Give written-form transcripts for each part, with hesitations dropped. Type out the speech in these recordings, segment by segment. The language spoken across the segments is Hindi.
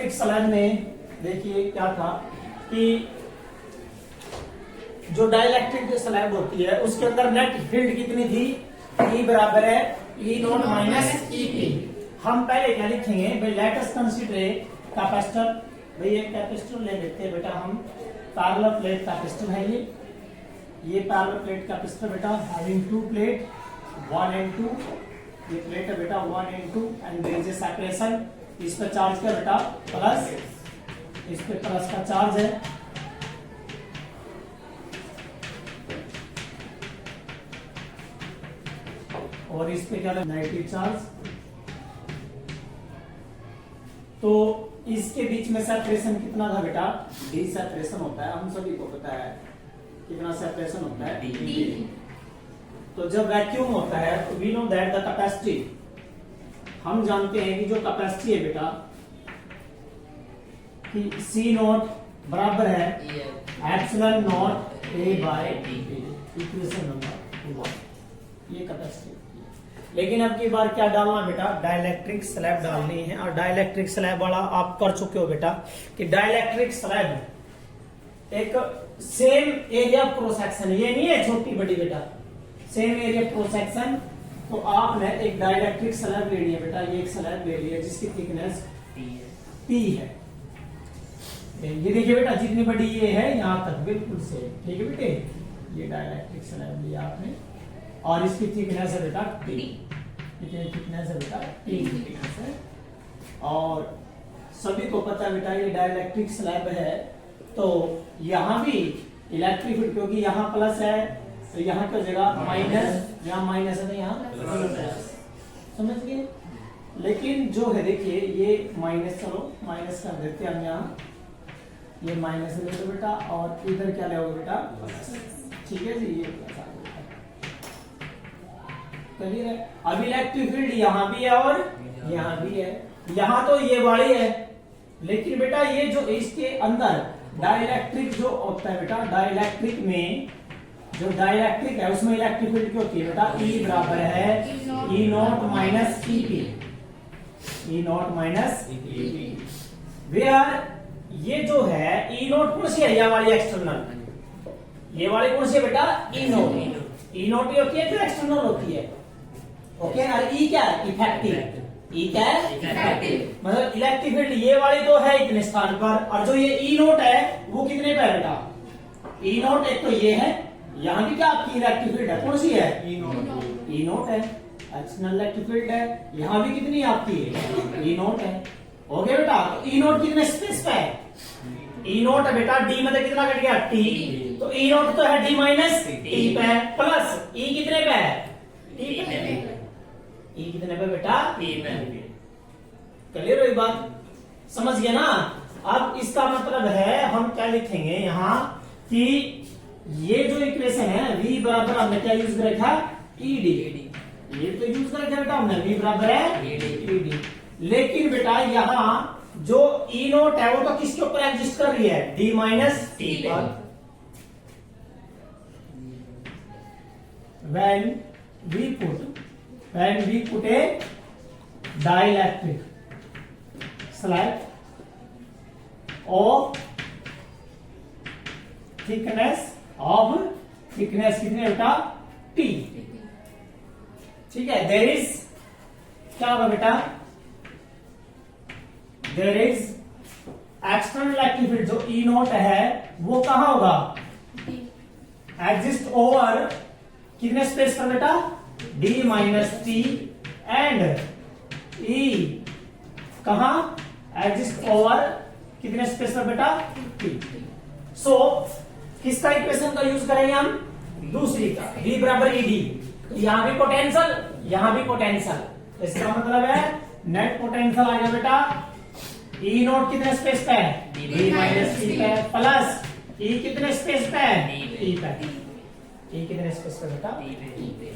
डाइलेक्ट्रिक स्लैब में देखिए क्या था कि जो डाइलेक्ट्रिक स्लैब होती है उसके अंदर नेट फील्ड कितनी थी, E बराबर है E नॉट माइनस EP। हम पहले क्या लिखेंगे भाई, लेट अस कंसीडर कैपेसिटर। भाई ये कैपेसिटर ले लेते हैं बेटा हम, पैरेलल प्लेट कैपेसिटर है ये पैरेलल प्लेट कैपेसिटर बेटा, हैविंग टू प्लेट 1 and 2। ये प्लेट है बेटा 1 and 2 and there is a separation. इस पे चार्ज का बेटा प्लस, इस पे प्लस का चार्ज है, और इस पे क्या है नेगेटिव चार्ज। तो इसके बीच में सेपरेशन कितना था बेटा, डी सेपरेशन होता है, हम सभी को पता है कितना सेपरेशन होता है, डी। तो जब वैक्यूम होता है तो we know that the capacity, हम जानते हैं कि जो कैपेसिटी है बेटा कि सी नॉट बराबर है epsilon nought A by D, equation number 1, ये कैपेसिटी। लेकिन अब की बार क्या डालना बेटा, डाइलेक्ट्रिक स्लैब डालनी है। और डाइलेक्ट्रिक स्लैब वाला आप कर चुके हो बेटा कि डाइलेक्ट्रिक स्लैब एक सेम एरिया क्रॉस सेक्शन, ये नहीं है छोटी बड़ी बेटा, सेम एरिया क्रॉस सेक्शन। तो आपने एक डाइलेक्ट्रिक स्लैब ले लिया बेटा, ये एक स्लैब ले लिया जिसकी थिकनेस T है। ये देखिए बेटा जितनी बड़ी ये है यहां तक बिल्कुल सेम, ठीक है बेटे। ये डाइलेक्ट्रिक स्लैब लिया आपने और इसकी थिकनेस है बेटा T, कितनी थिकनेस है बेटा T थिकनेस है। और सभी को पता है बेटा ये डाइलेक्ट्रिक स्लैब है, तो यहां भी इलेक्ट्रिक फील्ड, क्योंकि यहां प्लस है तो यहां क्या हो जाएगा माइनस, यहां माइनस है तो यहां प्लस, समझ गए। लेकिन जो है देखिए ये माइनस, चलो माइनस कर देते हैं हम, यहाँ ये माइनस ले लो बेटा और इधर क्या ले बेटा प्लस, ठीक है जी, ये प्लस आ गया, क्लियर है। अब इलेक्ट्रिक फील्ड यहां भी है और यहां भी है, यहां तो ये वाली है, लेकिन बेटा ये जो इसके अंदर डाइलेक्ट्रिक जो होता है बेटा, डाइलेक्ट्रिक में जो डाइलेक्ट्रिक है उसमें इलेक्ट्रिक फील्ड क्या होती है बेटा, E बराबर है E nought minus EP, E nought minus EP। Where ये जो है E नॉट कौन सी है, यह वाली एक्सटर्नल, ये वाली कौन सी है बेटा E नॉट, E नॉट ये होती है जो एक्सटर्नल होती है, ओके। और E क्या है, इफेक्टिव, E क्या है इफेक्टिव, मतलब इलेक्ट्रिक फील्ड ये वाली तो है इतने स्थान पर, और जो ये E नॉट है वो कितने पे है बेटा, E नॉट एक तो ये है, यहाँ भी क्या आपकी इलेक्ट्रिक फील्ड है, कौन सी है E नॉट है, एक्सटर्नल इलेक्ट्रिक फील्ड है, यहाँ भी कितनी आपकी है E नॉट है, ओके बेटा। तो E नॉट कितने स्पेस पे है, E नॉट है बेटा D मतलब कितना कट गया T, तो E नॉट तो है D माइनस T पे प्लस E कितने पे है T पे, E कितने पे बेटा T पे, क्लियर हुई बात, समझ गया ना। अब इसका मतलब है हम क्या लिखेंगे यहाँ कि ये जो इक्वेशन है V बराबर हमने क्या यूज कर रखा ED, ये तो यूज कर रखा बेटा हमने V बराबर है ED। लेकिन बेटा यहाँ जो E नोट है वो तो किसके ऊपर एग्जिस्ट कर रही है, D माइनस T पर। when we put a dielectric slab of thickness कितने बेटा T, ठीक है। देयर इज क्या होगा बेटा, there is external electric field जो E नोट है वो कहां होगा, एग्जिस्ट ओवर कितने स्पेस पर बेटा D minus T and E कहां एग्जिस्ट ओवर कितने स्पेस पर बेटा T। सो किसका इक्वेशन का यूज करेंगे हम, दूसरी का, V बराबर ED। यहां भी पोटेंशियल यहां भी पोटेंशियल, इसका मतलब है नेट पोटेंशियल आ गया बेटा E नोट कितने स्पेस पे है D माइनस T पे प्लस E कितने स्पेस पे है T पे, E कितने स्पेस पे बेटा T पे,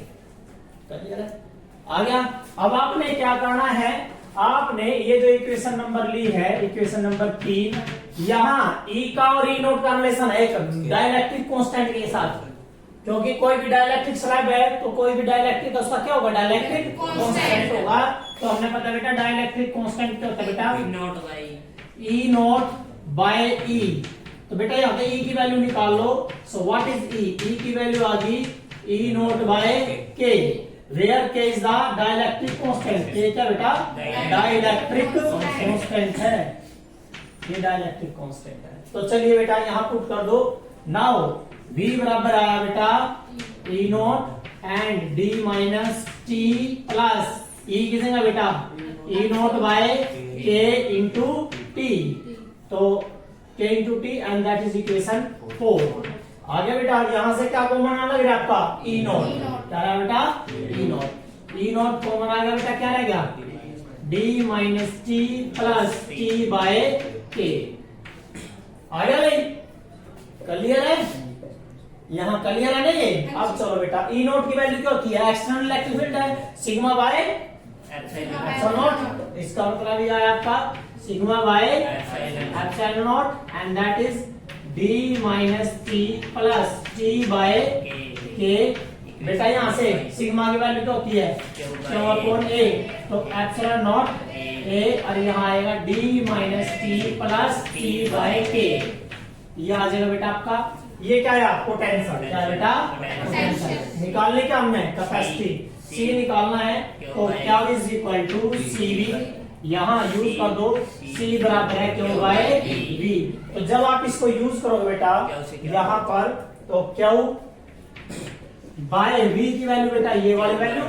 आ गया। अब आपने क्या करना है, आपने ये जो इक्वेशन नंबर ली है, इक्वेशन नंबर 3, यहाँ E का और E नोट का रिलेशन है एक डाइलेक्ट्रिक कांस्टेंट के साथ, क्योंकि कोई भी डाइलेक्ट्रिक स्लैब है तो कोई भी डाइलेक्ट्रिक उसका क्या होगा, डाइलेक्ट्रिक कांस्टेंट होगा। तो हमने पता बेटा डाइलेक्ट्रिक कांस्टेंट क्या होता है बेटा, not by e not by e. तो बेटा यहाँ पे ई की वैल्यू निकाल लो। सो व्हाट इज ई? ई की वैल्यू आ गई ई नॉट बाय के, वेयर के इज द डाइलेक्ट्रिक कांस्टेंट। के क्या बेटा? डाइलेक्ट्रिक कांस्टेंट है, ये डाइलेक्ट्रिक कांस्टेंट है। तो चलिए बेटा यहाँ पुट कर दो। नाउ v बराबर आया बेटा ई not and d minus T plus e किस जगह बेटा? ई not by k into t. तो k into t and that is equation 4। आगे बेटा यहां से क्या कॉमन आना लग रहा है आपका? E nought. क्या रहा बेटा? ई नॉट। ई नॉट कॉमन आ गया बेटा, क्या रह गया? d minus T plus T by K. आ गया भाई? क्लियर है? यहाँ क्लियर है नहीं ये? अब चलो बेटा ई नोट की वैल्यू क्या होती है? एक्सटर्नल इलेक्ट्रिक फील्ड है सिग्मा बाय एप्सिलॉन नॉट। इसका मतलब ये आया आपका sigma by epsilon nought and that is D minus T plus T by K. बेटा यहाँ से सिग्मा की वैल्यू क्या होती है? Q upon A. तो एप्सिलॉन नॉट ए और यहाँ आएगा D minus T plus T by K. ये आ जाएगा बेटा आपका। ये क्या है? पोटेंशियल। क्या है बेटा? पोटेंशियल। निकालने क्या हमने? कैपेसिटी C निकालना है। तो क्या इज इक्वल टू CV। यहाँ यूज कर दो, C बराबर है Q बाय V। तो जब आप इसको यूज करोगे बेटा यहाँ पर, तो Q बाय V की वैल्यू बेटा ये वाली value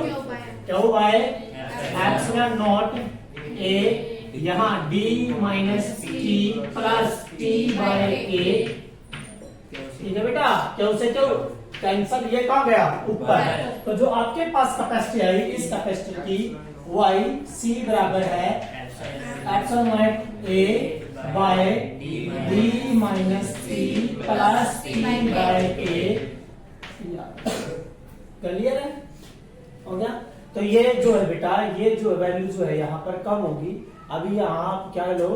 Q by epsilon not A, यहाँ D minus T plus T by a. ठीक है बेटा? क्यों से क्यों कैंसल, ये कहाँ गया? ऊपर। तो जो आपके पास कैपेसिटी आई, इस कैपेसिटी की वाई सी बराबर है epsilon nought A by D minus T plus T by A. Clear है? हो गया? तो ये जो है बेटा, ये जो वैल्यू जो है यहाँ पर कम होगी। अभी यहाँ आप क्या लो,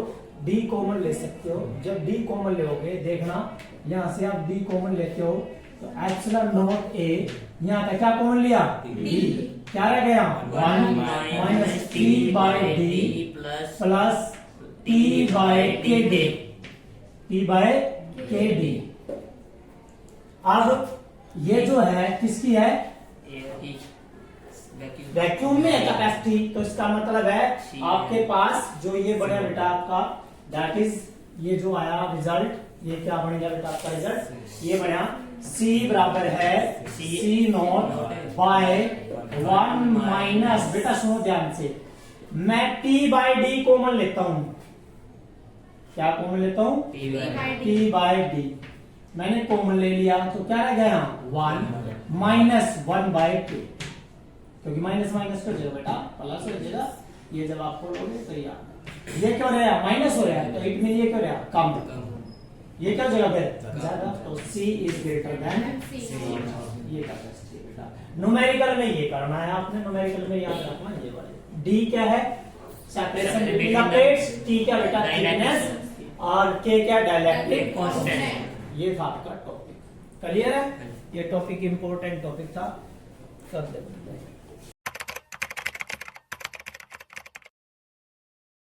डी कॉमन ले सकते हो। जब डी कॉमन लोगे, देखना यहाँ से आप डी कॉमन लेते हो तो एप्सिलॉन नॉट ए, यहाँ का क्या कॉमन लिया? डी। क्या रह गया? 1 minus T by D plus T by K D. T by K D. अब ये जो है किसकी है? वैक्यूम में कैपेसिटी। तो इसका मतलब है आपके पास जो ये बड़ा बेटा आपका दैट इज ये जो आया रिजल्ट, ये क्या बनेगा बेटा आपका रिजल्ट? ये बना C बराबर है C नॉट बाय 1 माइनस, बेटा सुनो ध्यान से, मैं T बाय D कॉमन लेता हूं। क्या कॉमन लेता हूं? T by D। मैंने कॉमन ले लिया तो क्या रह गया? 1 माइनस 1 बाय 2, क्योंकि माइनस माइनस कर जाएगा बेटा प्लस हो जाएगा। ये जब आप खोलोगे तो ये क्यों रहा? माइनस हो रहा है, तो इट मीन ये क्यों रहा? कम। ये क्या जगह पे? ज्यादा। तो C इज ग्रेटर देन ये कैपेसिटी बेटा। न्यूमेरिकल में ये करना है आपने, न्यूमेरिकल में याद रखना ये वाले। D क्या है? Separation between the plates. T क्या बेटा? थिकनेस। और K क्या? Dielectric constant. ये था आपका टॉपिक। क्लियर है? ये टॉपिक इंपॉर्टेंट टॉपिक था। कर दे।